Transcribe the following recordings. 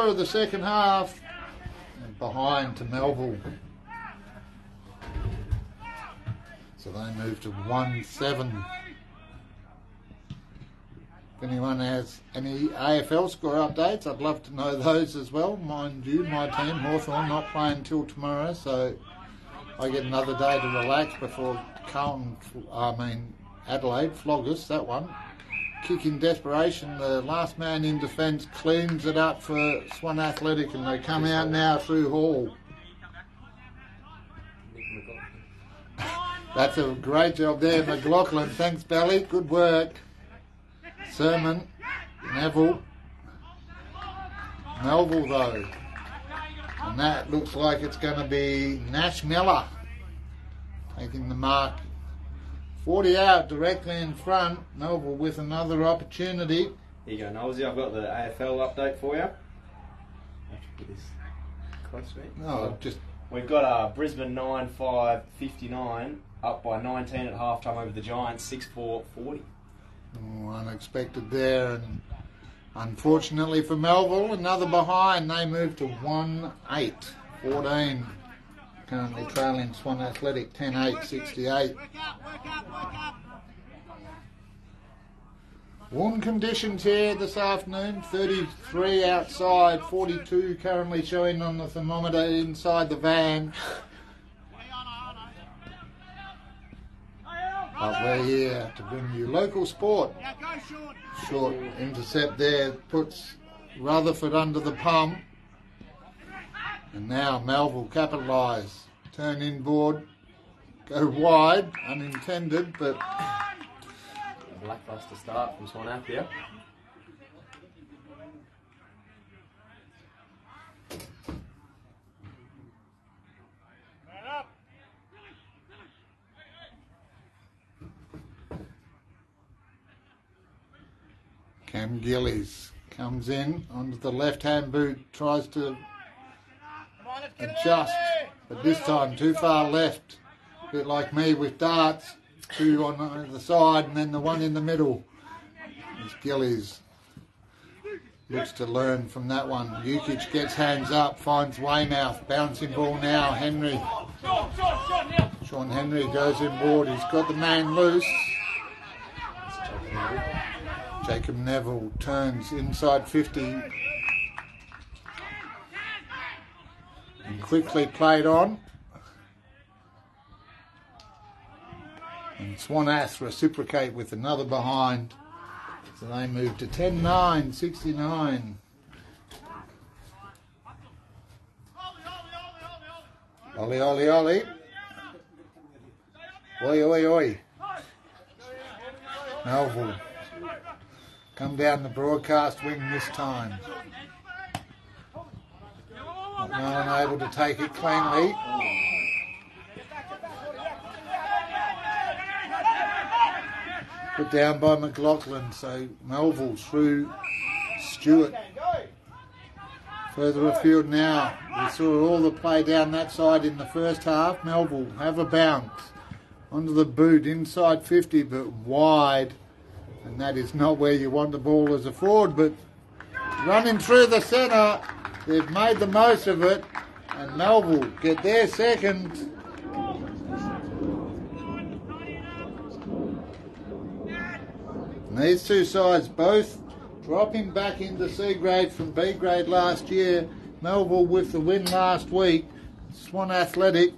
of the second half. And behind to Melville. So they move to 1-7. If anyone has any AFL score updates, I'd love to know those as well. Mind you, my team, Hawthorn, not playing till tomorrow, so I get another day to relax before Adelaide flog us, that one. Kick in desperation, the last man in defence cleans it up for Swan Athletic, and they come out now through Hall. That's a great job there, McLaughlin. Thanks, Belly. Good work. Sermon, Neville, Melville though. And that looks like it's going to be Nash Miller taking the mark. 40 out directly in front. Melville with another opportunity. Here you go, Nosey. I've got the AFL update for you. I have to put this close to me. No, just... We've got Brisbane 9-5-59 up by 19 at halftime over the Giants 6-4-40. Oh, unexpected there, and unfortunately for Melville, another behind. They move to 1-8-14. Currently trailing Swan Athletic 10-8-68. Warm conditions here this afternoon, 33 outside, 42 currently showing on the thermometer inside the van. But we're here to bring you local sport. Short intercept there puts Rutherford under the pump. And now Melville capitalise. Turn inboard, go wide, unintended, but... A lacklustre start from Swan Ath here. Cam Gillies comes in onto the left-hand boot, tries to adjust, but this time too far left. A bit like me with darts, two on either side and then the one in the middle. As Gillies looks to learn from that one. Jukic gets hands up, finds Weymouth, bouncing ball now, Henry. Sean Henry goes inboard, he's got the man loose. Jacob Neville turns inside 50 and quickly played on. And Swan Ath reciprocate with another behind. So they move to 10-9-69. Ollie, ollie, ollie. Oi, oi, oi. Melville. Come down the broadcast wing this time. Not unable to take it cleanly. Put down by McLaughlin, so Melville through Stewart. Further afield now. We saw all the play down that side in the first half. Melville have a bounce onto the boot, inside 50, but wide. And that is not where you want the ball as a forward, but running through the centre, they've made the most of it, and Melville get their second. And these two sides both dropping back into C grade from B grade last year. Melville with the win last week. Swan Athletic.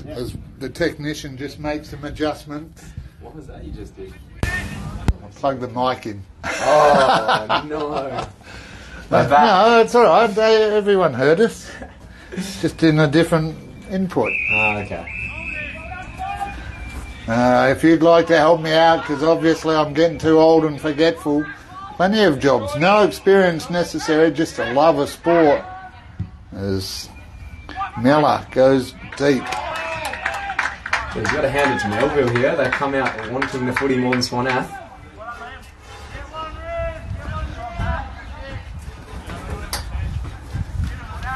As the technician just makes some adjustments. What was that you just did? Plug the mic in. Oh, no. No, it's all right. Everyone heard us. Just in a different input. Oh, okay. If you'd like to help me out, because obviously I'm getting too old and forgetful, plenty of jobs. No experience necessary, just a love of sport. As Miller goes deep. We've got to hand it to Melville here. They come out wanting the footy more than Swan Ath.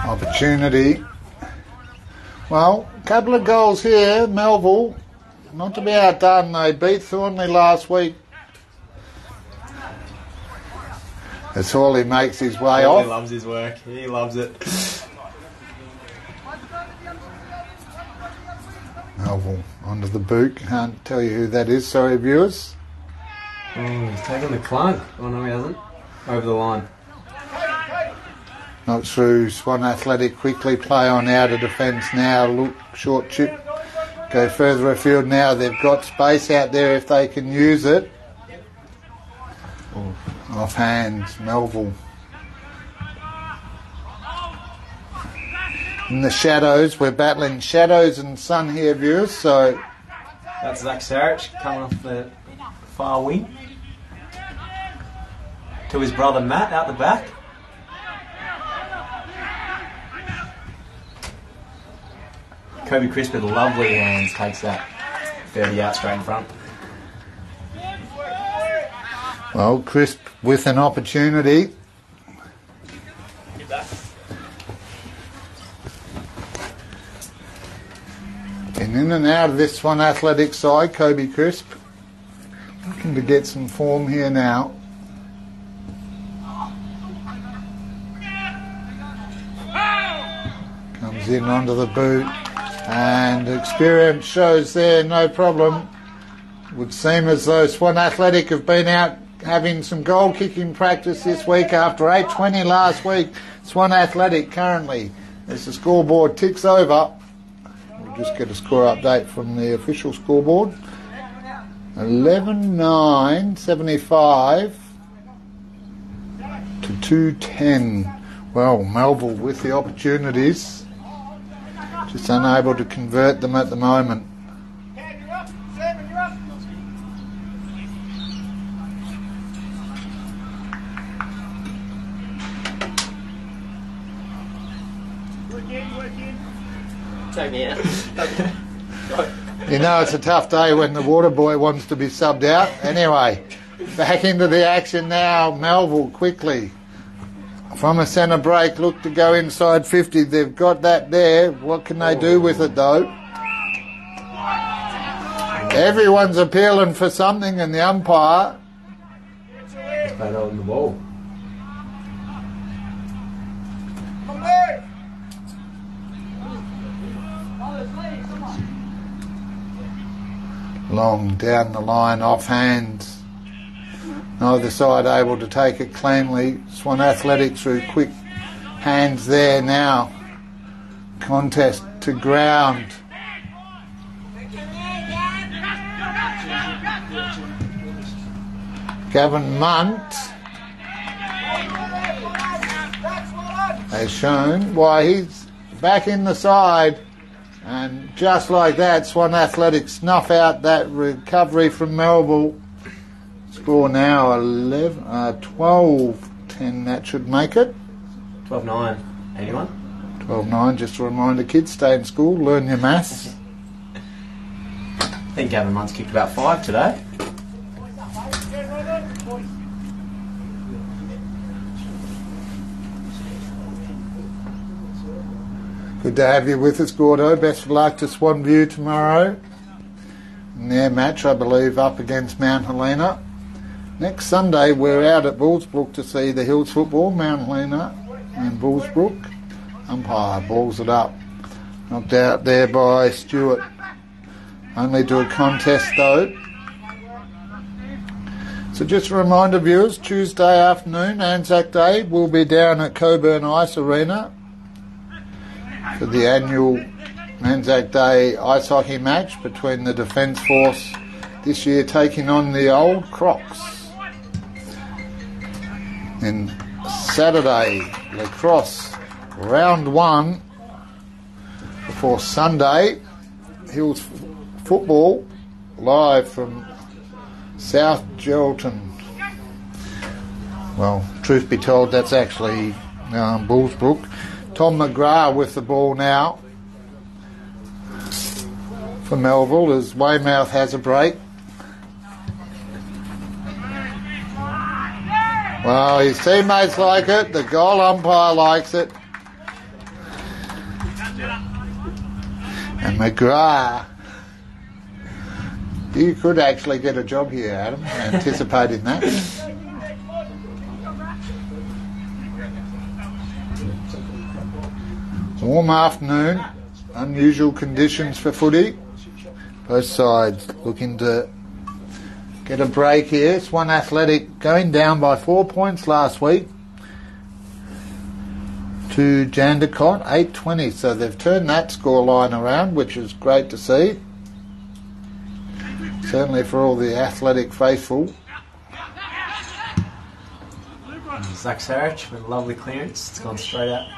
Opportunity Well, a couple of goals here. Melville, not to be outdone, they beat Thornley last week. That's all he makes his way off. He loves his work. He loves it. Melville onto the boot. Can't tell you who that is. Sorry, viewers. Oh, he's taking the clunk. Oh, no, he hasn't. Over the line. Not through. Swan Athletic quickly play on out of defence now. Look, short chip. Go further afield now. They've got space out there if they can use it. Off hands, Melville. In the shadows, we're battling shadows and sun here, viewers, so... That's Zach Sarich coming off the far wing. To his brother Matt out the back. Kobe Crisp with lovely hands takes that 30 out straight in front. Well, Crisp with an opportunity. And in and out of this Swan Athletic side, Kobe Crisp. Looking to get some form here now. Comes in onto the boot. And experience shows there, no problem. Would seem as though Swan Athletic have been out having some goal kicking practice this week after 8:20 last week. Swan Athletic currently, as the scoreboard ticks over, we'll just get a score update from the official scoreboard. 11-9, 75 to 210. Well, Melville with the opportunities, just unable to convert them at the moment. You know it's a tough day when the water boy wants to be subbed out. Anyway, back into the action now. Melville quickly from a centre break, look to go inside 50. They've got that there. What can they do with it though? Everyone's appealing for something, and the umpire. He's played holding the ball. Long down the line, off hands. Neither side able to take it cleanly. Swan Athletic through quick hands there now. Contest to ground. Gavin Munt has shown why he's back in the side. And just like that, Swan Athletic snuff out that recovery from Melville. Score now 12-10, that should make it. 12-9. Anyone? 12-9, just a reminder, kids, stay in school, learn your maths. I think Gavin Munt's kicked about 5 today. Good to have you with us, Gordo. Best of luck to Swan View tomorrow. In their match, I believe, up against Mount Helena. Next Sunday, we're out at Bullsbrook to see the Hills football, Mount Helena and Bullsbrook. Umpire balls it up. Knocked out there by Stewart. Only to a contest, though. So just a reminder, viewers, Tuesday afternoon, Anzac Day, we'll be down at Coburn Ice Arena for the annual Anzac Day ice hockey match between the Defence Force this year taking on the Old Crocs. And Saturday, lacrosse round 1 before Sunday, Hills football live from South Geraldton. Well, truth be told, that's actually Bullsbrook. Tom McGrath with the ball now for Melville as Weymouth has a break. Well, his teammates like it, the goal umpire likes it. And McGrath. You could actually get a job here, Adam, anticipating that. Warm afternoon, unusual conditions for footy. Both sides looking to get a break here. Swan Athletic going down by 4 points last week to Jandakot, 8-20. So they've turned that scoreline around, which is great to see. Certainly for all the athletic faithful. Zach Sarich with a lovely clearance. It's gone straight out.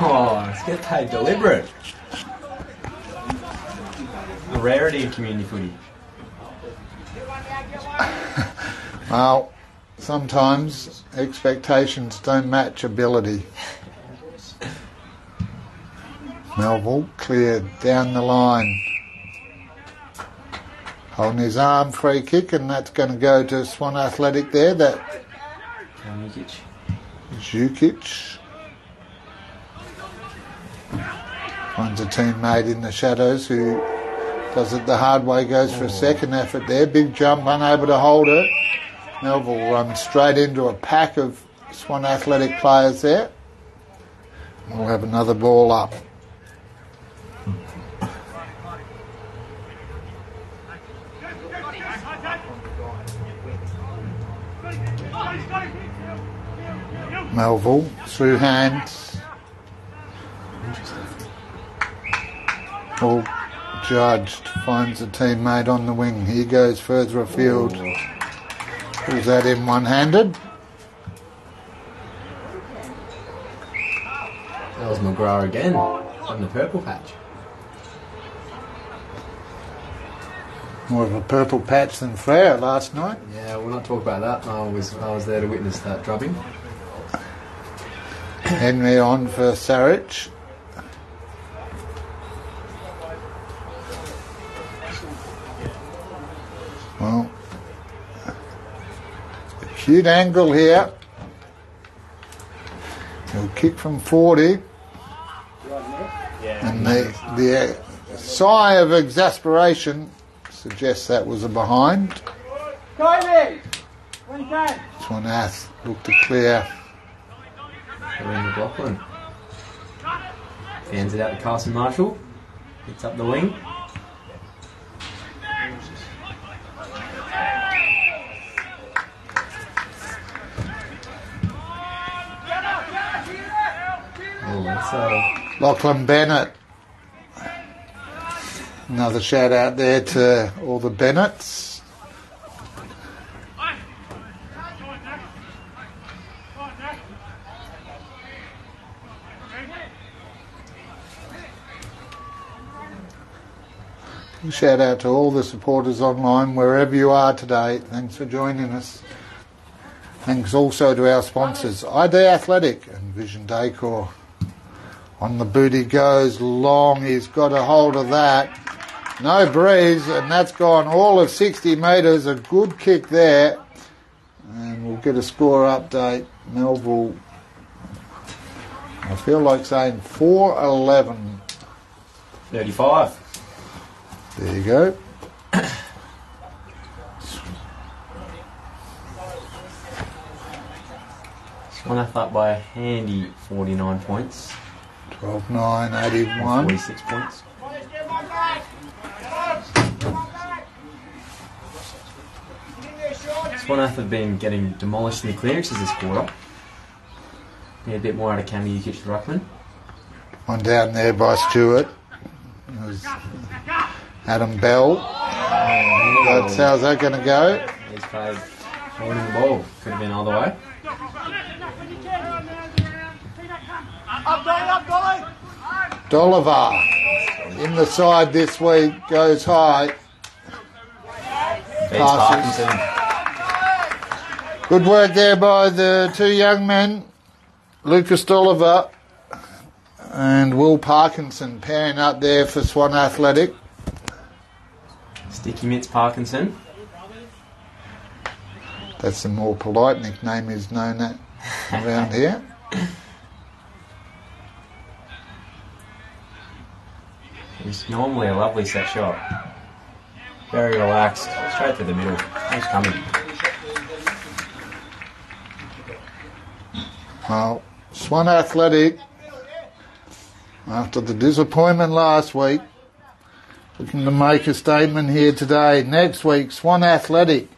Oh, let's get paid deliberate. A rarity in community footy. Well, sometimes expectations don't match ability. Melville cleared down the line. Holding his arm, free kick, and that's going to go to Swan Athletic there. That Jukic finds a teammate in the shadows who does it the hard way, goes for a second effort there. Big jump, unable to hold it. Melville runs straight into a pack of Swan Athletic players there. We'll have another ball up. Melville through hands. All judged, finds a teammate on the wing. He goes further afield. Pulls that in one-handed. That was McGrath again on the purple patch. More of a purple patch than Frere last night. Yeah, we'll not talk about that. I was there to witness that drubbing. Henry on for Sarich. Well, acute angle here. He'll kick from 40. And the sigh of exasperation suggests that was a behind. Swan Ath looked to clear. Around McLaughlin. Fans it out to Carson Marshall. Hits up the wing. Oh, that's Lachlan Bennett. Another shout out there to all the Bennetts. Shout out to all the supporters online, wherever you are today. Thanks for joining us. Thanks also to our sponsors, ID Athletic and Vision Decor. On the boot he goes, long, he's got a hold of that. No breeze, and that's gone all of 60 metres. A good kick there. And we'll get a score update. Melville, I feel like saying 4-11. 35. There you go. Swan Athletic by a handy 49 points. 12-9, 81. 46 points. Swan Athletic have been getting demolished in the clearances this quarter. Need a bit more out of Cammy Ukic to Ruckman. One down there by Stewart. It was Adam Bell. That's how's that going to go? He's played holding the ball. Could have been all the way. Dolliver in the side this week, goes high. Passes. Good work there by the two young men, Lucas Dolliver and Will Parkinson, pairing up there for Swan Athletic. Sticky Mitts Parkinson. That's the more polite nickname is known at around here. It's normally a lovely set shot. Very relaxed, straight through the middle. He's coming. Well, Swan Athletic, after the disappointment last week, looking to make a statement here today. Next week, Swan Athletic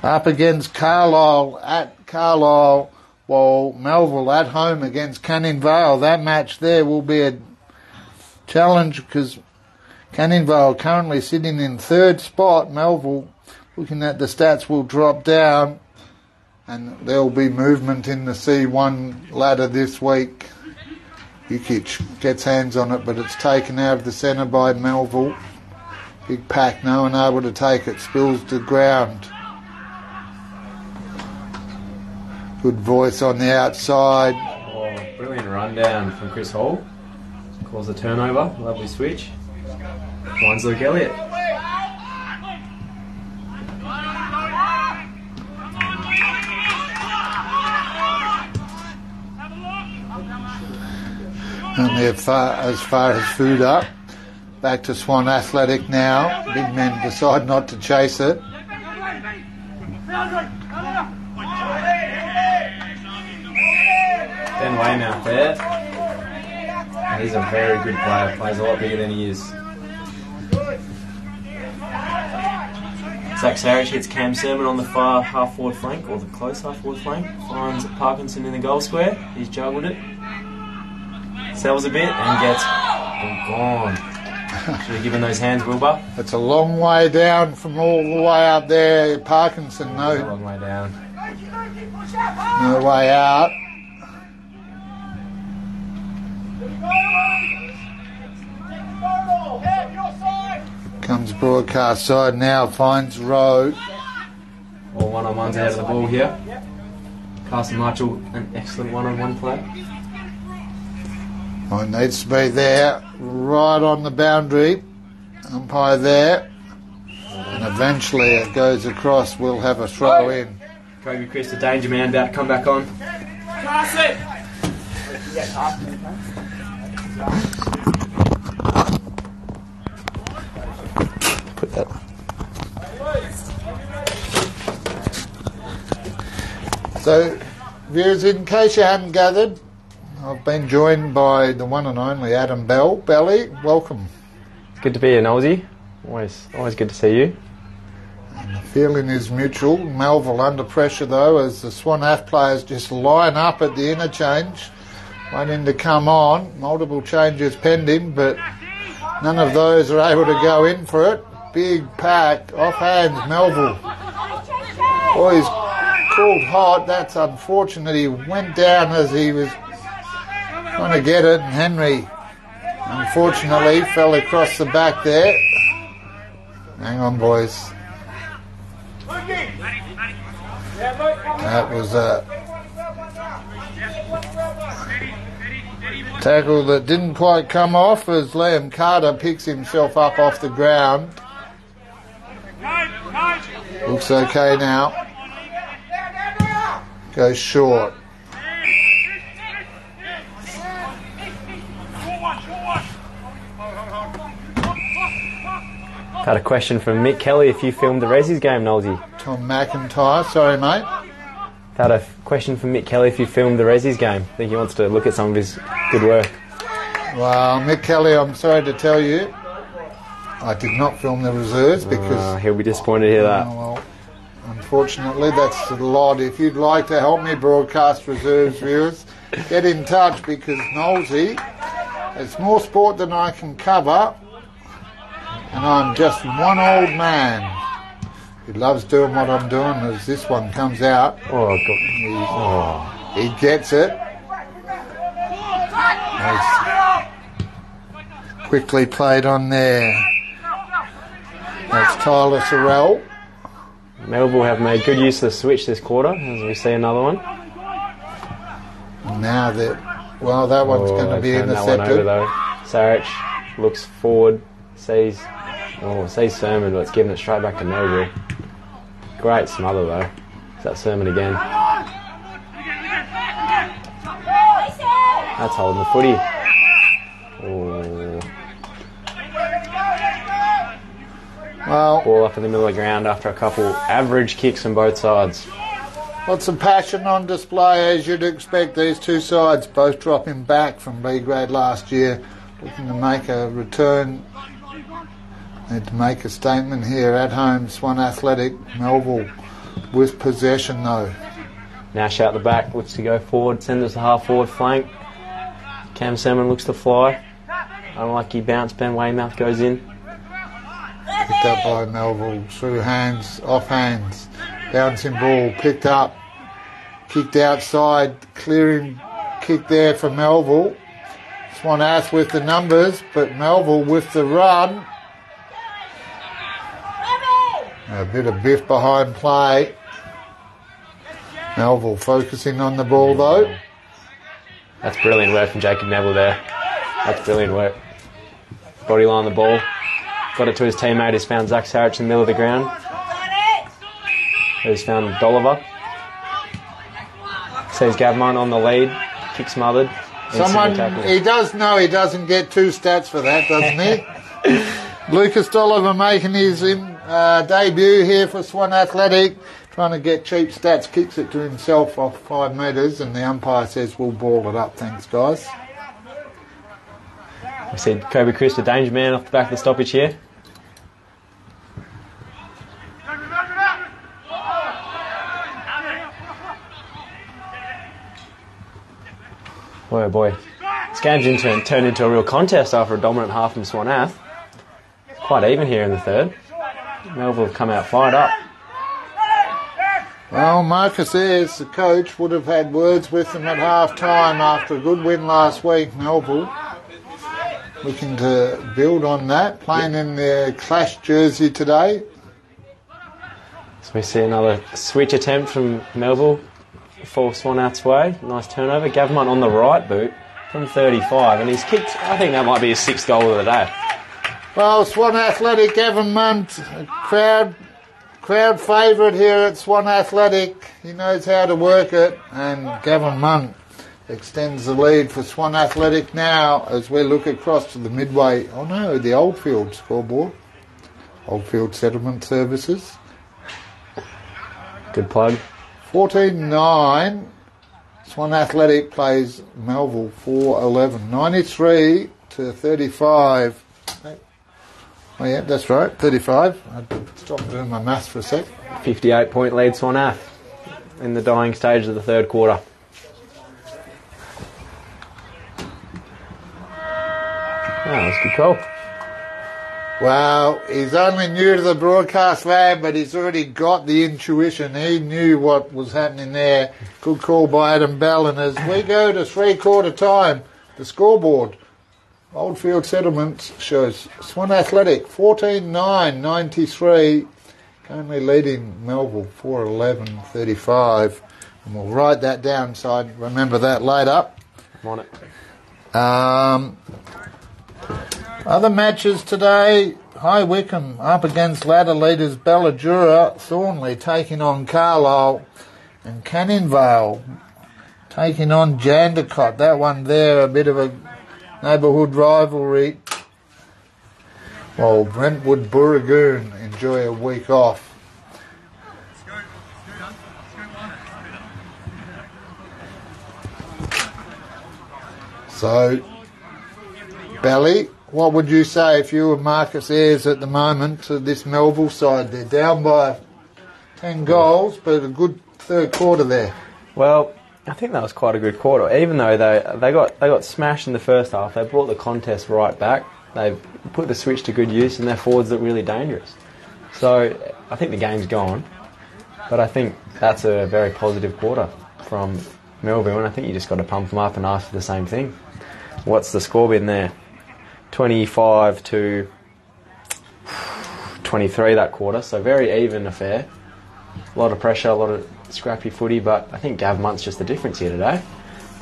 up against Carlisle at Carlisle, while Melville at home against Canning Vale. That match there will be a challenge because Canning Vale currently sitting in third spot. Melville, looking at the stats, will drop down, and there will be movement in the C1 ladder this week. Ukic gets hands on it, but it's taken out of the centre by Melville. Big pack, no one able to take it, spills to ground. Good voice on the outside. Oh, brilliant rundown from Chris Hall. Calls the turnover, lovely switch. Finds Luke Elliott. Only as far as food up. Back to Swan Athletic now. Big men decide not to chase it. Ben Weymouth there. He's a very good player. Plays a lot bigger than he is. Zach Sarich hits Cam Sermon on the far half-forward flank, or the close half-forward flank. Finds Parkinson in the goal square. He's juggled it. Sells a bit and gets gone. Should have given those hands, Wilbur. It's a long way down from all the way up there. Parkinson, no. It's a long way down. No way out. Comes broadcast side now, finds Rowe. All one-on-ones out of the ball here. Carson Marshall, an excellent one-on-one play. Oh, it needs to be there, right on the boundary. Umpire there. And eventually it goes across. We'll have a throw in. Kobe Chris, the danger man, about to come back on. Carson! Put that. So, viewers, in case you hadn't gathered, I've been joined by the one and only Adam Bell. Belly, welcome. It's good to be here, Nosey. Always good to see you. And the feeling is mutual. Melville under pressure though, as the Swan Ath players just line up at the interchange, waiting to come on. Multiple changes pending, but none of those are able to go in for it. Big pack, off hands, Melville. Boys called hot. That's unfortunate. He went down as he was trying to get it, and Henry unfortunately fell across the back there. Hang on, boys. That was a tackle that didn't quite come off as Liam Carter picks himself up off the ground. Looks okay now. Goes short. Had a question from Mick Kelly if you filmed the Resi's game, Nosey. Tom McIntyre, sorry mate. Had a question from Mick Kelly if you filmed the Resi's game. I think he wants to look at some of his good work. Well, Mick Kelly, I'm sorry to tell you, I did not film the reserves because... he'll be disappointed to hear that. Well, unfortunately, that's a lot. If you'd like to help me broadcast reserves, viewers, get in touch because Nosey, it's more sport than I can cover, and I'm just one old man who loves doing what I'm doing as this one comes out. Oh, God. He gets it. Nice. Quickly played on there. That's Tyler Sorrell. Melville have made good use of the switch this quarter, as we see another one. Now that, well, that one's going to be intercepted. That one over, though. Sarich looks forward, sees Sermon, but it's giving it straight back to Melville. Great smother though. Is that Sermon again? That's holding the footy. Oh, off in the middle of the ground after a couple average kicks on both sides. Lots of passion on display, as you'd expect. These two sides both dropping back from B grade last year, looking to make a return. Need to make a statement here at home. Swan Athletic, Melville with possession though. Nash out the back, looks to go forward, send us the half forward flank. Cam Salmon looks to fly. Unlucky bounce, Ben Weymouth goes in. Picked up by Melville, through hands, off hands. Bouncing ball, picked up, kicked outside, clearing kick there for Melville. Swan Ath with the numbers, but Melville with the run. A bit of biff behind play. Melville focusing on the ball though. That's brilliant work from Jacob Neville there. That's brilliant work. Body line the ball. Got it to his teammate who's found Zach Sarich in the middle of the ground. Who's found Dolliver. Sees Gavmont on the lead. Kick smothered. He does know he doesn't get 2 stats for that, doesn't he? Lucas Dolliver making his debut here for Swan Athletic. Trying to get cheap stats. Kicks it to himself off 5 metres and the umpire says we'll ball it up. Thanks guys. We see Kobe Chris, the danger man, off the back of the stoppage here. Boy, oh boy. This game's turned into a real contest after a dominant half from Swan Ath. Quite even here in the third. Melville have come out fired up. Well, Marcus Ayres, the coach, would have had words with them at half-time after a good win last week. Melville looking to build on that, playing in their Clash jersey today. So we see another switch attempt from Melville for Swan Ath's way. Nice turnover. Gavmont on the right boot from 35, and he's kicked, I think that might be his 6th goal of the day. Well, Swan Athletic, Gavin Munt, crowd favourite here at Swan Athletic. He knows how to work it, and Gavin Munt extends the lead for Swan Athletic now as we look across to the midway, the Oldfield scoreboard. Oldfield Settlement Services. Good plug. 14-9. Swan Athletic plays Melville 4-11. 93-35. Oh yeah, that's right, 35. I stopped doing my maths for a sec. 58-point lead Swan Ath in the dying stage of the third quarter. Oh, that's a good call. Well, he's only new to the broadcast lab, but he's already got the intuition. He knew what was happening there. Good call by Adam Bell. And as we go to 3/4 time, the scoreboard, Oldfield Settlements shows Swan Athletic 14-9, 93, currently leading Melville 4-11, 35. And we'll write that down so I remember that later. I'm on it. Other matches today, High Wycombe up against ladder leaders Balladura, Thornley taking on Carlisle, and Canningvale taking on Jandakot. That one there, a bit of a neighbourhood rivalry. While Brentwood Burragoon enjoy a week off. So, Belly, what would you say if you were Marcus Ayres at the moment to this Melville side? They're down by 10 goals, but a good third quarter there. Well, I think that was quite a good quarter. Even though they got smashed in the first half, they brought the contest right back. They've put the switch to good use, and their forwards look really dangerous. So I think the game's gone, but I think that's a very positive quarter from Melville, and I think you just got to pump them up and ask for the same thing. What's the score been there? 25-23 that quarter, so very even affair. A lot of pressure, a lot of scrappy footy, but I think Gav Munt's just the difference here today.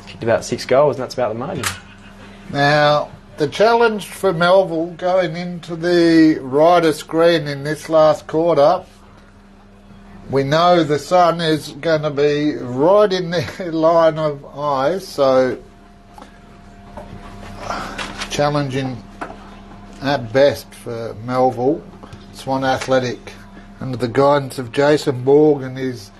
Kicked about 6 goals, and that's about the margin. Now, the challenge for Melville going into the rider screen in this last quarter, we know the sun is going to be right in their line of eyes, so challenging at best for Melville. Swan Athletic under the guidance of Jason Borg and his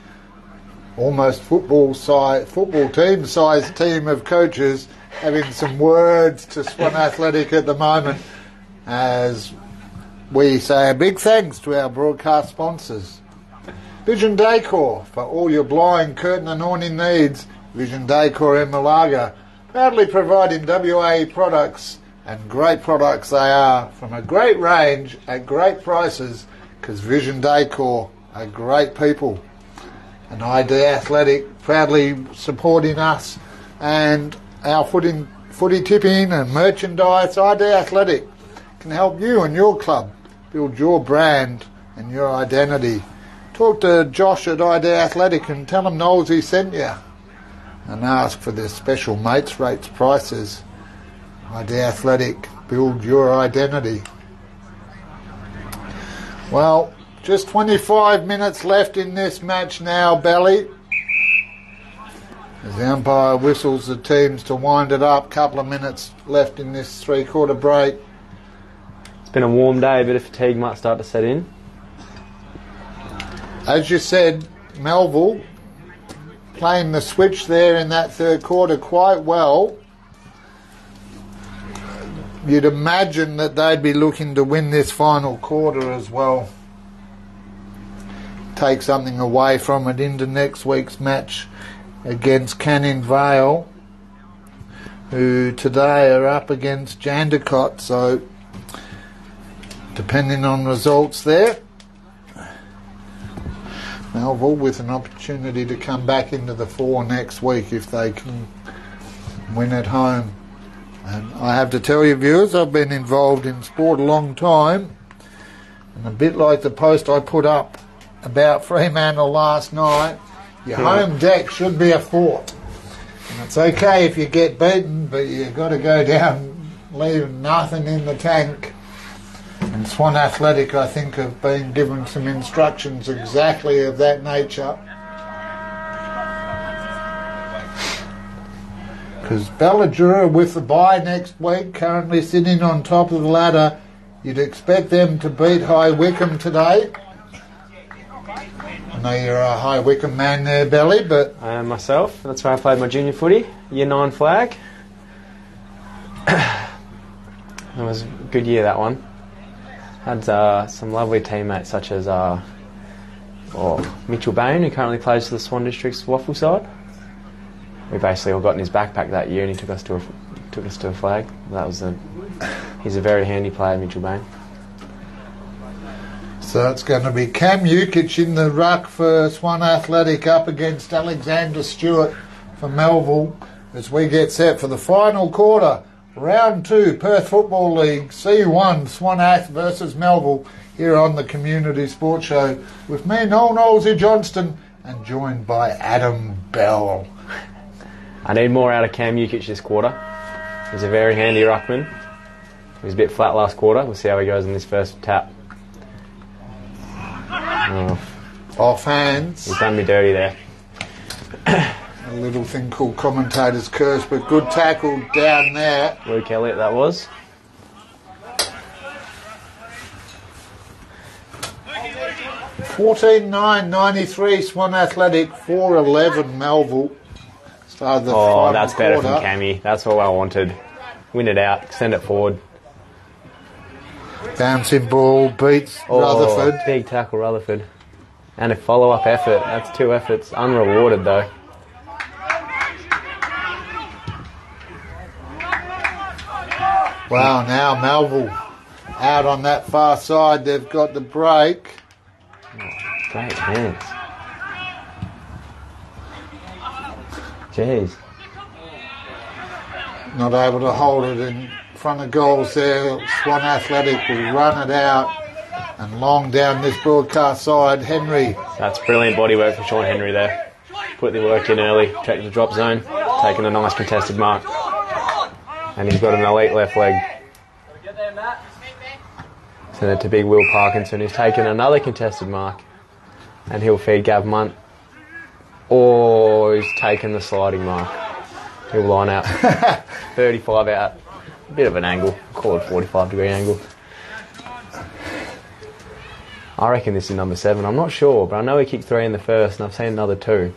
almost football team-sized team of coaches, having some words to Swan Athletic at the moment, as we say a big thanks to our broadcast sponsors. Vision Decor, for all your blind, curtain and awning needs. Vision Decor in Malaga, proudly providing WA products, and great products they are, from a great range at great prices, because Vision Decor are great people. And ID Athletic proudly supporting us and our footy tipping and merchandise. ID Athletic can help you and your club build your brand and your identity. Talk to Josh at ID Athletic and tell him Knowlesy sent you, and ask for their special mates rates prices. ID Athletic, build your identity. Well, just 25 minutes left in this match now, Belly. As the umpire whistles the teams to wind it up, couple of minutes left in this three-quarter break. It's been a warm day, a bit of fatigue might start to set in. As you said, Melville playing the switch there in that third quarter quite well. You'd imagine that they'd be looking to win this final quarter as well. Take something away from it into next week's match against Canning Vale, who today are up against Jandakot. So, depending on results there, Melville with an opportunity to come back into the four next week if they can win at home. And I have to tell you, viewers, I've been involved in sport a long time, and a bit like the post I put up about Fremantle last night, your home deck should be a fort. And it's okay if you get beaten, but you've got to go down leaving nothing in the tank. And Swan Athletic, I think, have been given some instructions exactly of that nature. Because Balladura, with the bye next week, currently sitting on top of the ladder, you'd expect them to beat High Wycombe today. I know you're a High Wycombe man there, Belly, but... I am myself. That's where I played my junior footy, Year 9 flag. It was a good year, that one. Had some lovely teammates such as Mitchell Bain, who currently plays for the Swan District's Waffle side. We basically all got in his backpack that year, and he took us to a flag. He's a very handy player, Mitchell Bain. So it's going to be Cam Jukic in the ruck for Swan Athletic up against Alexander Stewart for Melville as we get set for the final quarter. Round 2, Perth Football League, C1 Swan Ath versus Melville, here on the Community Sports Show with me, Noel Knowlesy Johnston, and joined by Adam Bell. I need more out of Cam Jukic this quarter. He's a very handy ruckman. He was a bit flat last quarter. We'll see how he goes in this first tap. Off hands. He's done me dirty there. A little thing called commentator's curse, but good tackle down there. Luke Elliott, that was. $14.993 Swan Athletic, 4-11 Melville. That's better from Cammy. That's all I wanted. Win it out, send it forward. Bouncing ball beats Rutherford. Big tackle, Rutherford. And a follow-up effort. That's 2 efforts. Unrewarded, though. Wow, now Melville out on that far side. They've got the break. Great hands. Jeez. Not able to hold it in front of goals there. Swan Athletic will run it out. And long down this broadcast side, Henry. That's brilliant body work for Sean Henry there. Put the work in early, checked the drop zone, taking a nice contested mark. And he's got an elite left leg. Send it to big Will Parkinson, who's taken another contested mark. And he'll feed Gav Munt. Or he's taken the sliding mark. He'll line out. 35 out. A bit of an angle. Call it 45-degree angle. I reckon this is number 7. I'm not sure, but I know he kicked 3 in the first, and I've seen another 2.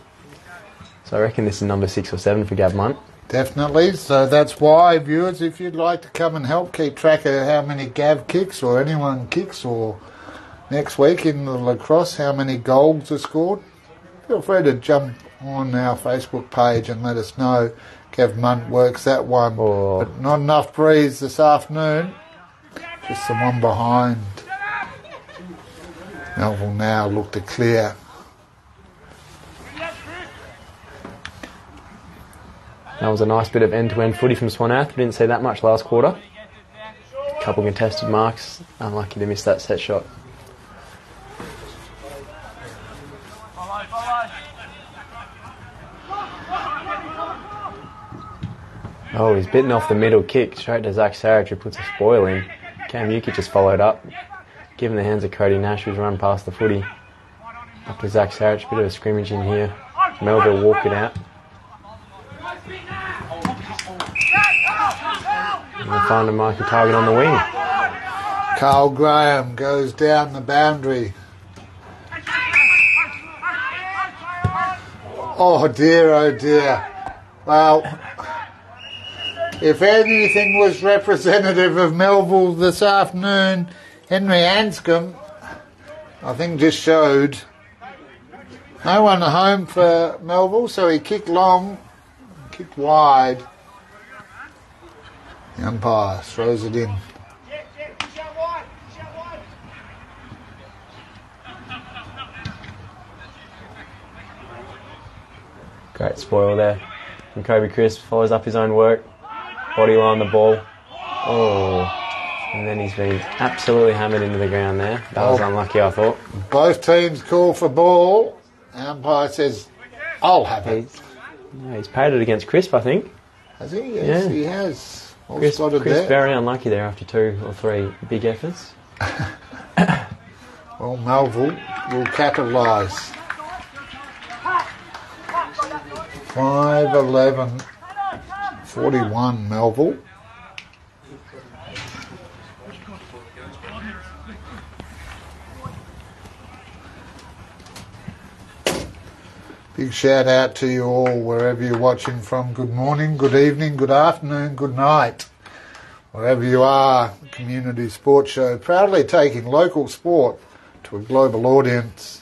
So I reckon this is number 6 or 7 for Gav Munt. Definitely. So that's why, viewers, if you'd like to come and help keep track of how many Gav kicks or anyone kicks, or next week in the lacrosse, how many goals are scored, feel free to jump on our Facebook page and let us know. Gav Munt works that one. Oh. But not enough breeze this afternoon. Just the one behind. Melville now look to clear. That was a nice bit of end-to-end footy from Swan Athletic. Didn't see that much last quarter. A couple contested marks. Unlucky to miss that set shot. Oh, he's bitten off the middle kick straight to Zach Sarich, who puts a spoil in. Cam Yukic just followed up. Given the hands of Cody Nash, who's run past the footy. Up to Zach Sarich, bit of a scrimmage in here. Melville walk it out. And we'll find a marking target on the wing. Carl Graham goes down the boundary. Oh dear, oh dear. Well, if anything was representative of Melville this afternoon, Henry Anscombe, I think, just showed. No one at home for Melville, so he kicked long, kicked wide. The umpire throws it in. Great spoil there. And Kobe Crisp follows up his own work. Body line the ball. Oh. And then he's been absolutely hammered into the ground there. That was unlucky, I thought. Both teams call for ball. The umpire says, I'll have it. He's paid it against Crisp, I think. Has he? Yes, he has. All Crisp spotted there. Very unlucky there after 2 or 3 big efforts. Well, Melville will capitalise. 5-11-41 Melville. Big shout out to you all wherever you're watching from. Good morning, good evening, good afternoon, good night. Wherever you are, Community Sports Show, proudly taking local sport to a global audience.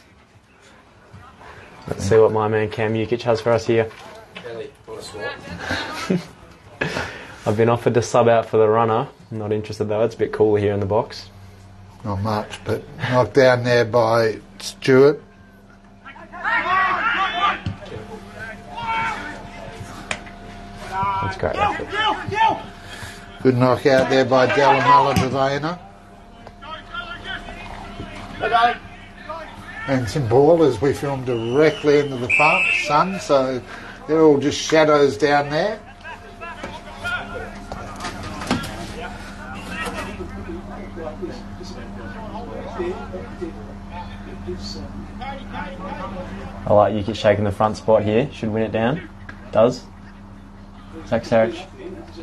Let's see what my man Cam Yukic has for us here. I've been offered to sub out for the runner. I'm not interested though, it's a bit cooler here in the box. Not much, but knocked down there by Stewart. That's great effort. Good knockout there by Delamala Devana. And some ballers we filmed directly into the sun, so they're all just shadows down there. I like Yukic shaking the front spot here. Should win it down. Does. Zach Sarich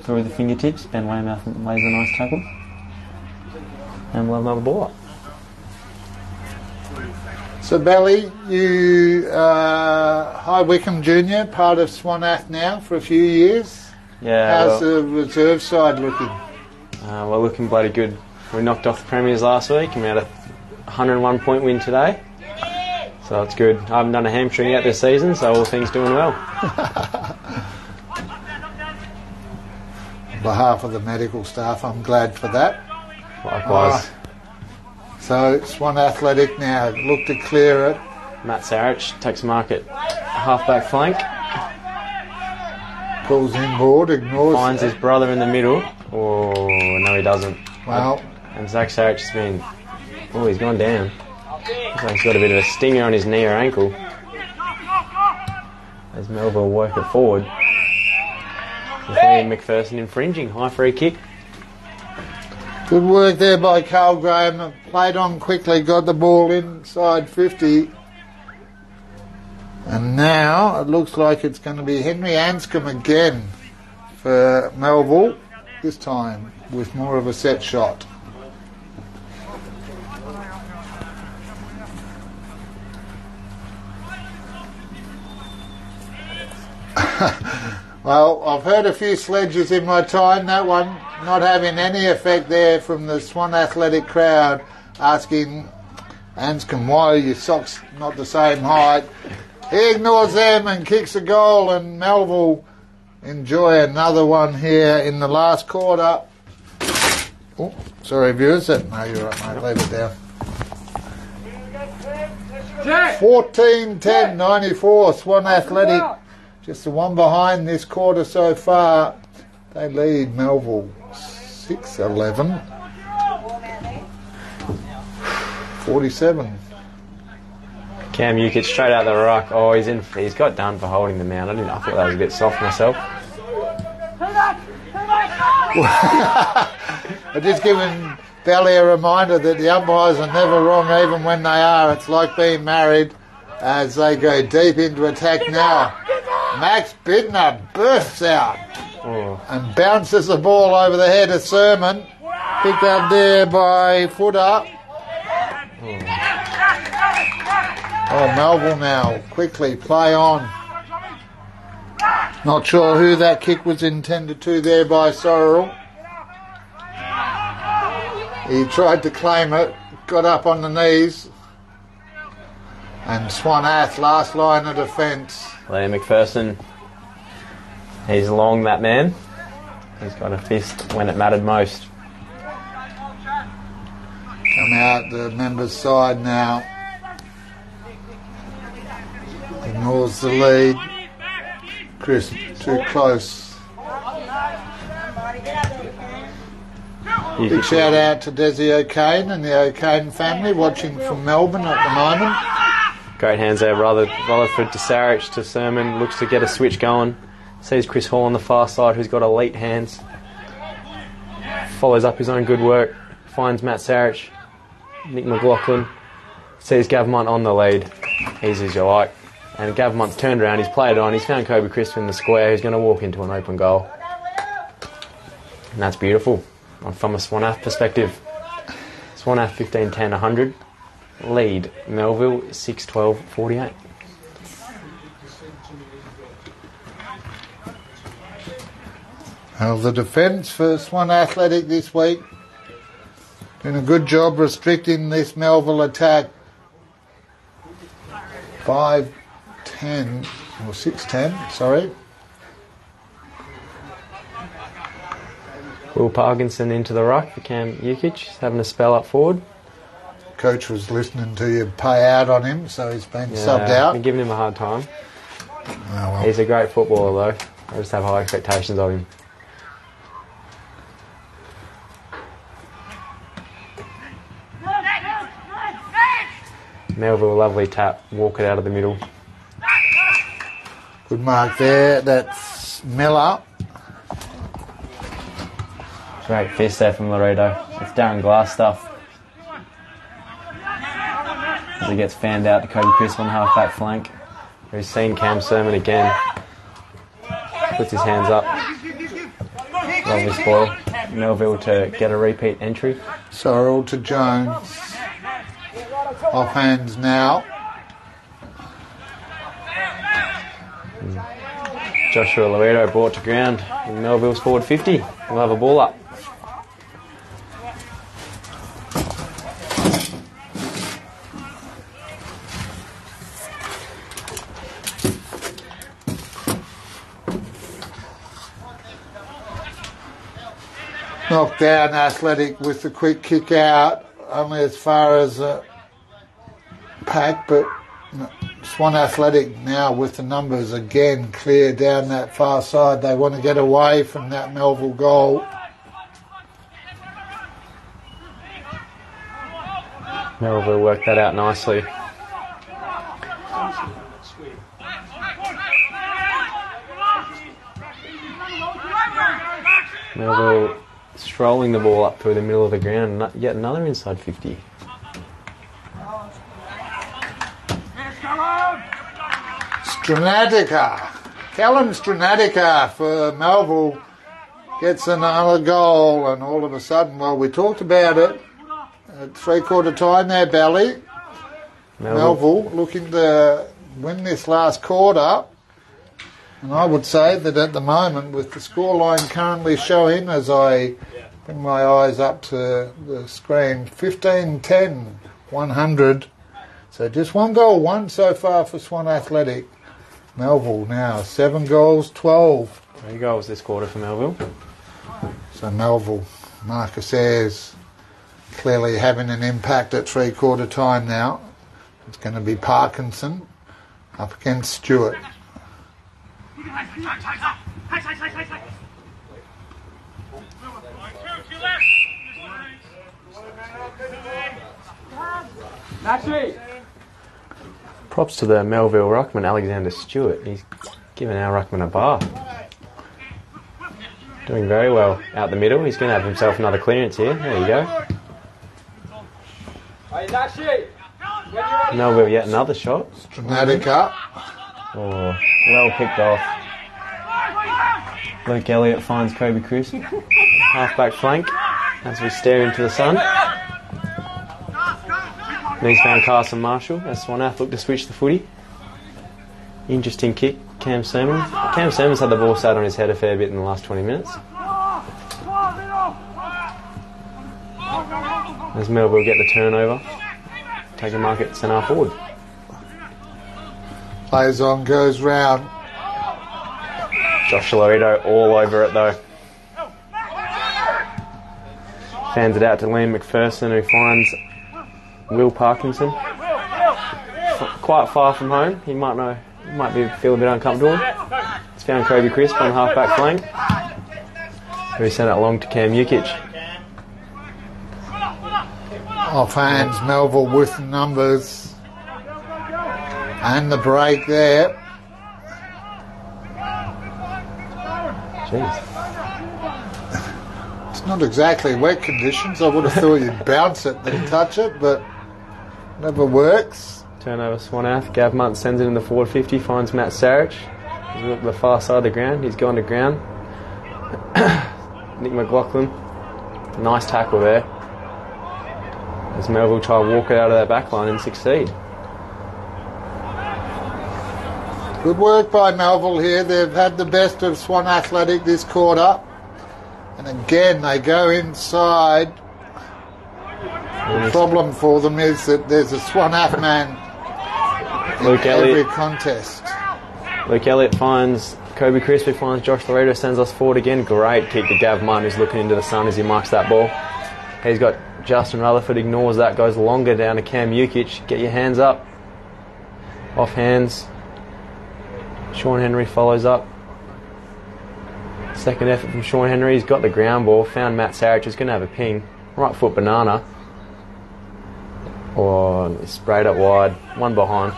through the fingertips. Ben Weymouth lays a nice tackle. And we'll have another ball up. So, Belly, you High Wycombe Junior, part of Swan Ath now for a few years. Yeah. How's the reserve side looking? We're looking bloody good. We knocked off the Premiers last week and we had a 101-point win today. So it's good. I haven't done a hamstring yet this season, so all things doing well. On behalf of the medical staff, I'm glad for that. Likewise. So Swan Athletic now look to clear it. Matt Sarich takes a mark at half-back flank. Pulls inboard, ignores. Finds his brother in the middle. Oh, no he doesn't. Well. And Zach Sarich has been... Oh, he's gone down. Looks like he's got a bit of a stinger on his knee or ankle. As Melville work it forward. Liam McPherson infringing. High free kick. Good work there by Carl Graham. Played on quickly, got the ball inside 50. And now it looks like it's going to be Henry Anscombe again for Melville. This time with more of a set shot. Well, I've heard a few sledges in my time. That one not having any effect there from the Swan Athletic crowd, asking Anscombe, why are your socks not the same height? He ignores them and kicks a goal, and Melville enjoy another one here in the last quarter. Oh, sorry, viewers. No, you're right, mate. Leave it down. 14-10, 94, Swan Athletic. Just the one behind this quarter so far. They lead Melville 6-11. 47. Cam Ukic straight out the ruck. Oh, he's got done for holding the man. I thought that was a bit soft myself. I'm just giving Belly a reminder that the umpires are never wrong, even when they are. It's like being married, as they go deep into attack now. Max Bittner bursts out and bounces the ball over the head of Sermon. Picked up there by Footer. Oh, Melville now. Quickly, play on. Not sure who that kick was intended to there by Sorrell. He tried to claim it, got up on the knees. And Swan Ath, last line of defence. Liam McPherson. He's long, that man. He's got a fist when it mattered most. Come out the members' side now. Ignores the lead. Chris, too close. Big shout out to Desi O'Kane and the O'Kane family watching from Melbourne at the moment. Great hands there, Rutherford to Sarich to Sermon. Looks to get a switch going. Sees Chris Hall on the far side, who's got elite hands. Follows up his own good work. Finds Matt Sarich. Nick McLaughlin. Sees Gavmont on the lead. Easy as you like. And Gavmont's turned around, he's played it on. He's found Kobe Crisp in the square, who's going to walk into an open goal. And that's beautiful. From a Swan Ath perspective. Swan Ath 15-10, 100. Lead Melville 6-12, 48. Well, the defence for Swan Athletic this week doing a good job restricting this Melville attack. 5-10 or 6-10, sorry. Will Parkinson into the ruck for Cam Ukic. He's having a spell up forward. Coach was listening to you pay out on him, so he's been subbed out. Been giving him a hard time. Oh, well. He's a great footballer though. I just have high expectations of him. Melville, lovely tap, walk it out of the middle. Good mark there, that's Miller. Great fist there from Laredo. It's Darren Glass stuff. As he gets fanned out to Kobe Crisp on half-back flank. We've seen Cam Sermon again. Puts his hands up. Lovely spoil. Melville to get a repeat entry. Sorrell to Jones. Off hands now. Joshua Laredo brought to ground. And Melville's forward 50. We'll have a ball up. Knocked down Athletic with the quick kick out, only as far as Pack, but Swan Athletic now with the numbers again clear down that far side. They want to get away from that Melville goal. Melville worked that out nicely. Melville strolling the ball up through the middle of the ground, and yet another inside 50. Stranatica. Callum Stranatica for Melville gets another goal, and all of a sudden, well, we talked about it at three-quarter time there, Bally. Melville looking to win this last quarter. And I would say that at the moment, with the scoreline currently showing, as I bring my eyes up to the screen, 15-10, 100. So just 1 goal, 1 so far for Swan Athletic. Melville now, 7 goals, 12. 3 goals this quarter for Melville. So Melville, Marcus Ayres, clearly having an impact at 3/4 time now. It's going to be Parkinson up against Stewart. Props to the Melville ruckman, Alexander Stewart. He's given our ruckman a bar. Doing very well out the middle. He's going to have himself another clearance here. There you go. Melville yet another shot. Dramatic up. Oh, well picked off. Luke Elliott finds Kobe Cruz. Half-back flank as we stare into the sun. Then he's found Carson Marshall as Swan Ath look to switch the footy. Interesting kick, Cam Sermon. Cam Sermon's had the ball sat on his head a fair bit in the last 20 minutes. As Melville get the turnover, take a mark at centre forward. Plays on, goes round. Josh Loreto all over it though. Fans it out to Liam McPherson, who finds Will Parkinson. Quite far from home. He might feel a bit uncomfortable. He's found Kobe Crisp on the half-back flank, who sent it along to Cam Jukic. Off hands, Melville with the numbers. And the break there. Jeez. It's not exactly wet conditions. I would have thought you'd bounce it then touch it, but never works. Turnover Swan Ath. Gav Munt sends it in the forward 50, finds Matt Sarich. He's at the far side of the ground. He's gone to ground. Nick McLaughlin. Nice tackle there. As Melville try to walk it out of their back line and succeed. Good work by Melville here. They've had the best of Swan Athletic this quarter. And again, they go inside. The problem for them is that there's a Swan Ath man in every contest. Luke Elliott finds Kobe Crispy, finds Josh Loreto, sends us forward again. Great kick to Gav Munn, who's looking into the sun as he marks that ball. He's got Justin Rutherford, ignores that, goes longer down to Cam Jukic. Get your hands up. Off hands. Sean Henry follows up. Second effort from Sean Henry. He's got the ground ball. Found Matt Sarich, who's going to have a ping. Right foot banana. Or sprayed up wide. One behind.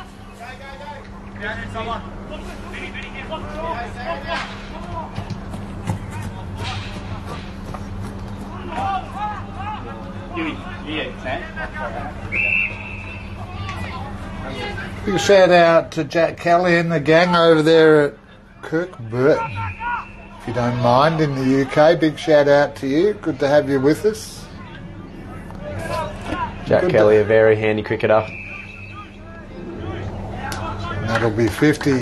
Big shout out to Jack Kelly and the gang over there at Kirkburton. If you don't mind, in the UK, big shout out to you. Good to have you with us. Jack Kelly, a very handy cricketer. And that'll be 50.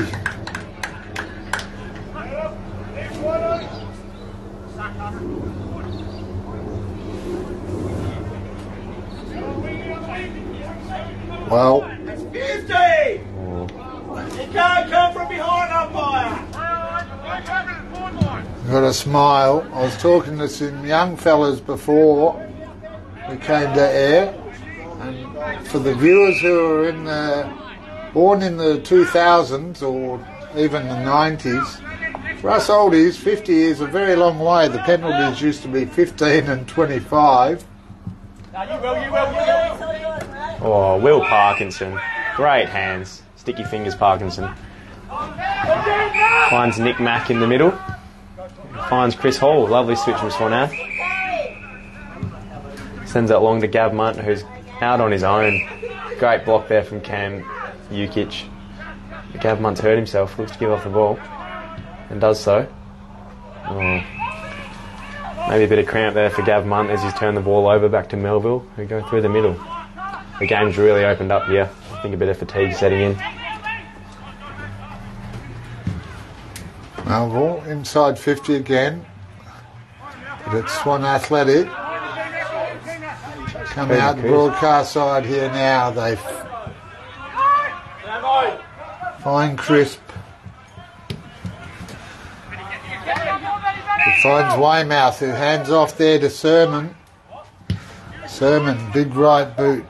Well, it's 50! You can't come from behind, umpire! Got a smile. I was talking to some young fellas before we came to air, and for the viewers who are born in the 2000s or even the 90s, for us oldies, 50 is a very long way. The penalties used to be 15 and 25. Oh, Will Parkinson. Great hands. Sticky fingers Parkinson. Finds Nick Mack in the middle. Finds Chris Hall. Lovely switch from Swan Ath. Sends it along to Gav Munt, who's out on his own. Great block there from Cam Jukic. Gav Munt's hurt himself. Looks to give off the ball. And does so. Oh. Maybe a bit of cramp there for Gav Munt as he's turned the ball over back to Melville, who go through the middle. The game's really opened up here. I think a bit of fatigue setting in. Melville inside 50 again. But it's Swan Athletic. Come out the broadcast side here now. They find Crisp. He finds Weymouth, who hands off there to Sermon. Sermon, big right boot.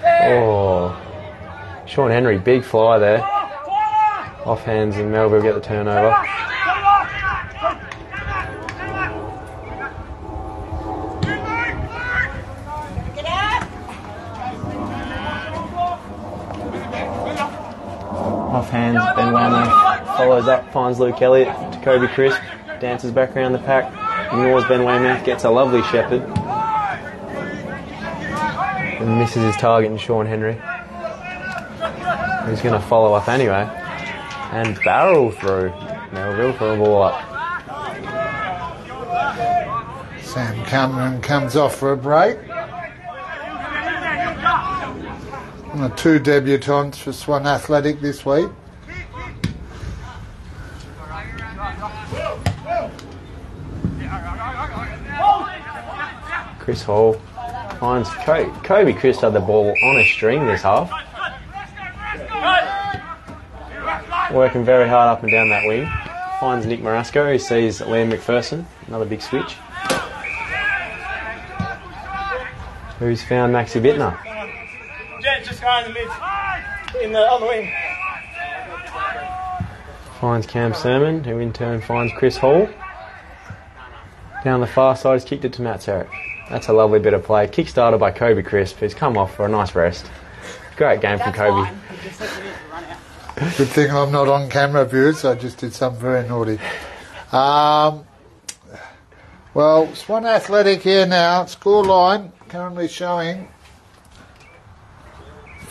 Oh, Sean Henry, big fly there. Off hands and Melville get the turnover. Off hands, Ben Weymouth follows up, finds Luke Elliott to Kobe Crisp, dances back around the pack, ignores Ben Weymouth, gets a lovely shepherd. And misses his target in Sean Henry. He's going to follow up anyway. And barrel through Melville for a ball up. Sam Cameron comes off for a break. And the 2 debutants for Swan Athletic this week. Chris Hall finds Kobe Chris had the ball on a string this half. Working very hard up and down that wing. Finds Nick Marasco, who sees Liam McPherson. Another big switch. Who's found Maxi Bittner? Jet just going in the mid. On the wing. Finds Cam Sermon, who in turn finds Chris Hall. Down the far side, he's kicked it to Matt Serrett. That's a lovely bit of play. Kick started by Kobe Crisp, who's come off for a nice rest. Great game from Kobe. Good thing I'm not on camera, viewers. I just did something very naughty. Well, Swan Athletic here now. Scoreline currently showing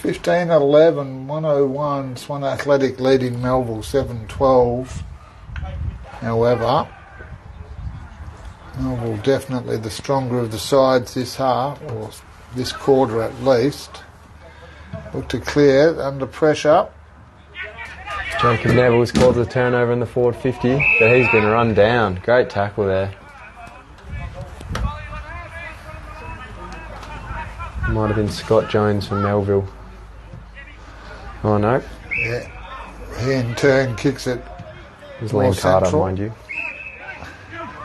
15-11, 101. Swan Athletic leading Melville 7-12. However, Melville definitely the stronger of the sides this half, or this quarter at least. Look to clear under pressure. Jacob Neville's caused a turnover in the forward 50, but he's been run down. Great tackle there. Might have been Scott Jones from Melville. Oh no. Yeah. He in turn kicks it. It was Liam Carter, mind you.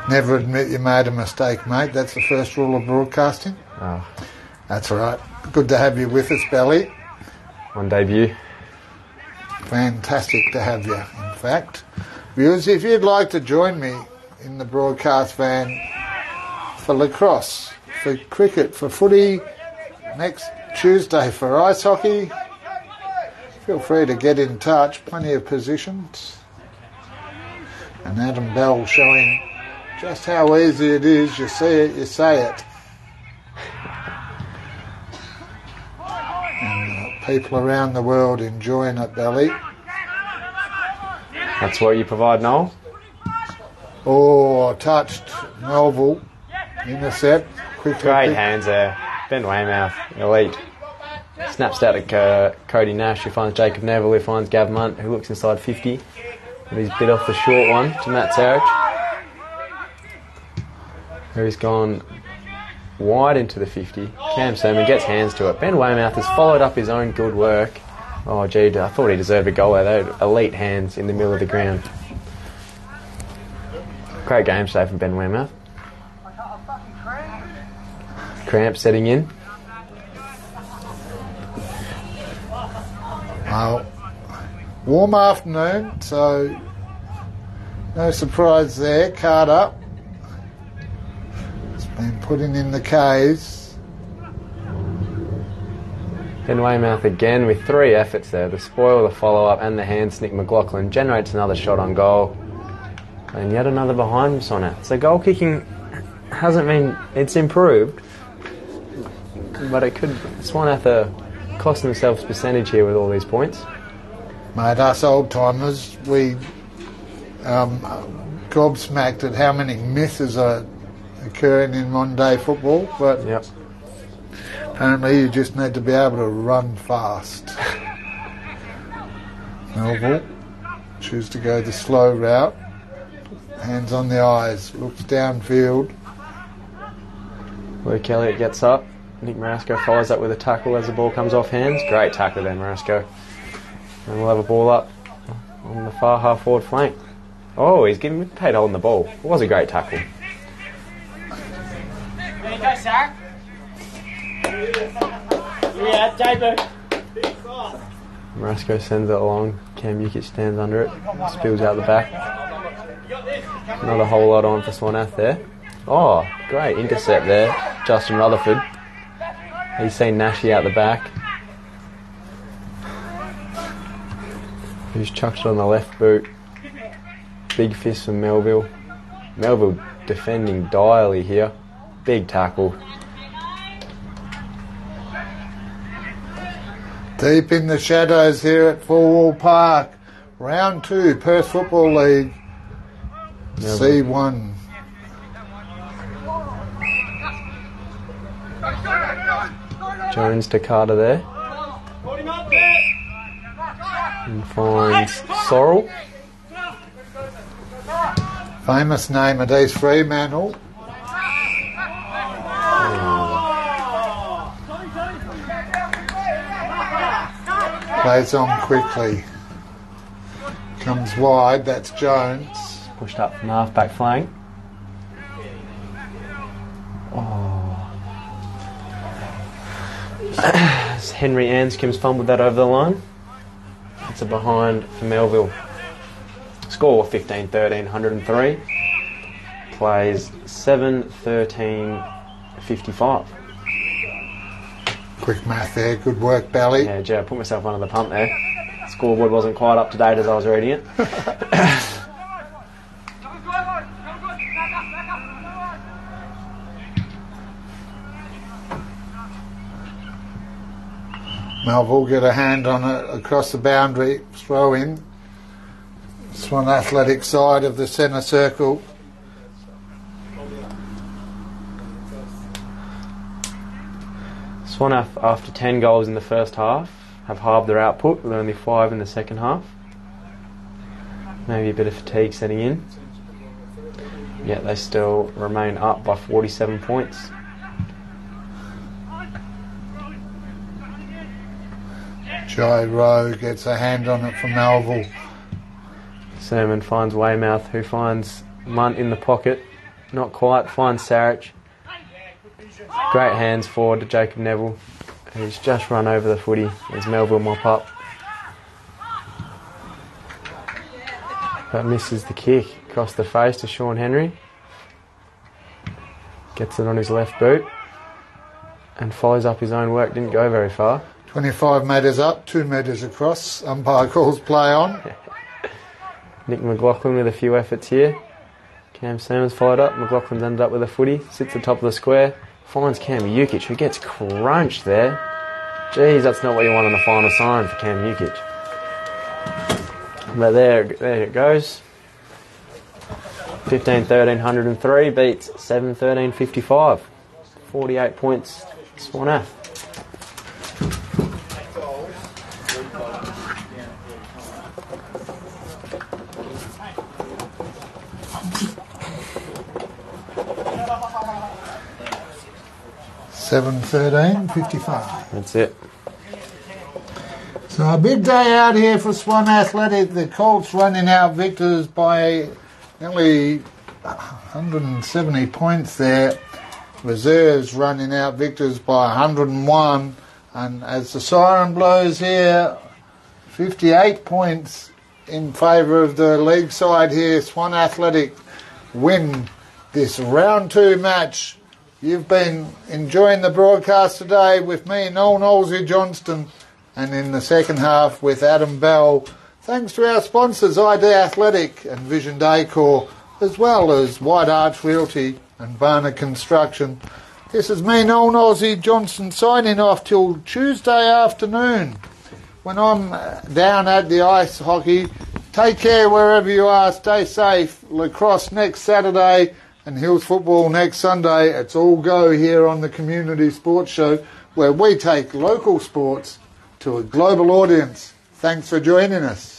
Never admit you made a mistake, mate. That's the first rule of broadcasting. Oh. That's all right. Good to have you with us, Belly. On debut. Fantastic to have you, in fact. Viewers, if you'd like to join me in the broadcast van for lacrosse, for cricket, for footy, next Tuesday for ice hockey, feel free to get in touch. Plenty of positions. And Adam Bell showing just how easy it is. You see it, you say it. And people around the world enjoying it, Belly. That's what you provide, Noel? Oh, touched Melville. Intercept. Quickly. Great hands there. Ben Weymouth, elite. Snaps out to Cody Nash, who finds Jacob Neville, who finds Gav Munt, who looks inside 50. And he's bit off the short one to Matt Sarich, who's gone wide into the 50. Cam Sermon gets hands to it. Ben Weymouth has followed up his own good work. Oh, gee, I thought he deserved a goal there. They had elite hands in the middle of the ground. Great game today from Ben Weymouth. Cramp setting in. Well, warm afternoon, so no surprise there. Carter has been putting in the Ks. Ben Weymouth again with 3 efforts there. The spoil, the follow-up and the hands. Nick McLaughlin generates another shot on goal. And yet another behind us on it. So goal kicking hasn't been... It's improved. But it could... Swan Athletic cost themselves percentage here with all these points. Mate, us old-timers, we gobsmacked at how many misses are occurring in modern-day football. But... Yep. Apparently you just need to be able to run fast. Melville choose to go the slow route. Hands on the eyes, looks downfield. Luke Elliott gets up. Nick Marasco follows up with a tackle as the ball comes off hands. Great tackle there, Marasco. And we'll have a ball up on the far half forward flank. Oh, he's getting paid holding the ball. It was a great tackle. There you go, Sarah. Yeah, debut. Marasco sends it along. Cam Jukic stands under it. Spills out the back. Not a whole lot on for Swan Ath there. Oh, great intercept there. Justin Rutherford. He's seen Nashi out the back. Who's chucked it on the left boot. Big fist from Melville. Melville defending direly here. Big tackle. Deep in the shadows here at Fawell Park. Round 2, Perth Football League. Melville. C1. Jones to Carter there. And finds Sorrell. Famous name at East Fremantle. Plays on quickly. Comes wide, that's Jones. Pushed up from the half-back flank. Henry Anscombe's fumbled that over the line. It's a behind for Melville. Score 15-13, 103. Plays 7-13, 55. Quick math there, good work, Bally. Yeah, Joe, I put myself under the pump there. Scoreboard wasn't quite up to date as I was reading it. Melville get a hand on it across the boundary, throw in. Swan Athletic side of the centre circle. Swan after 10 goals in the first half have halved their output with only 5 in the second half. Maybe a bit of fatigue setting in. Yet they still remain up by 47 points. Jai Rowe gets a hand on it from Melville. Sermon finds Weymouth, who finds Munt in the pocket. Not quite, finds Sarich. Great hands forward to Jacob Neville, who's just run over the footy as Melville mop up. But misses the kick across the face to Sean Henry. Gets it on his left boot and follows up his own work. Didn't go very far. 25 metres up, 2 metres across. Umpire calls play on. Nick McLaughlin with a few efforts here. Cam Sermon's followed up. McLaughlin's ended up with a footy. Sits at the top of the square. Finds Cam Jukic, who gets crunched there. Geez, that's not what you want on the final sign for Cam Jukic. But there it goes. 15-13, 103 beats 7-13, 55. 48 points, Swan Ath. $7-13-55. That's it. So a big day out here for Swan Athletic. The Colts running out victors by nearly 170 points there. Reserves running out victors by 101. And as the siren blows here, 58 points in favour of the league side here. Swan Athletic win this round 2 match. You've been enjoying the broadcast today with me, Noel Knowlesy Johnston, and in the second half with Adam Bell. Thanks to our sponsors, ID Athletic and Vision Decor, as well as White Arch Realty and Varner Construction. This is me, Noel Knowlesy Johnston, signing off till Tuesday afternoon when I'm down at the ice hockey. Take care wherever you are, stay safe. Lacrosse next Saturday and Hills Football next Sunday. It's all go here on the Community Sports Show, where we take local sports to a global audience. Thanks for joining us.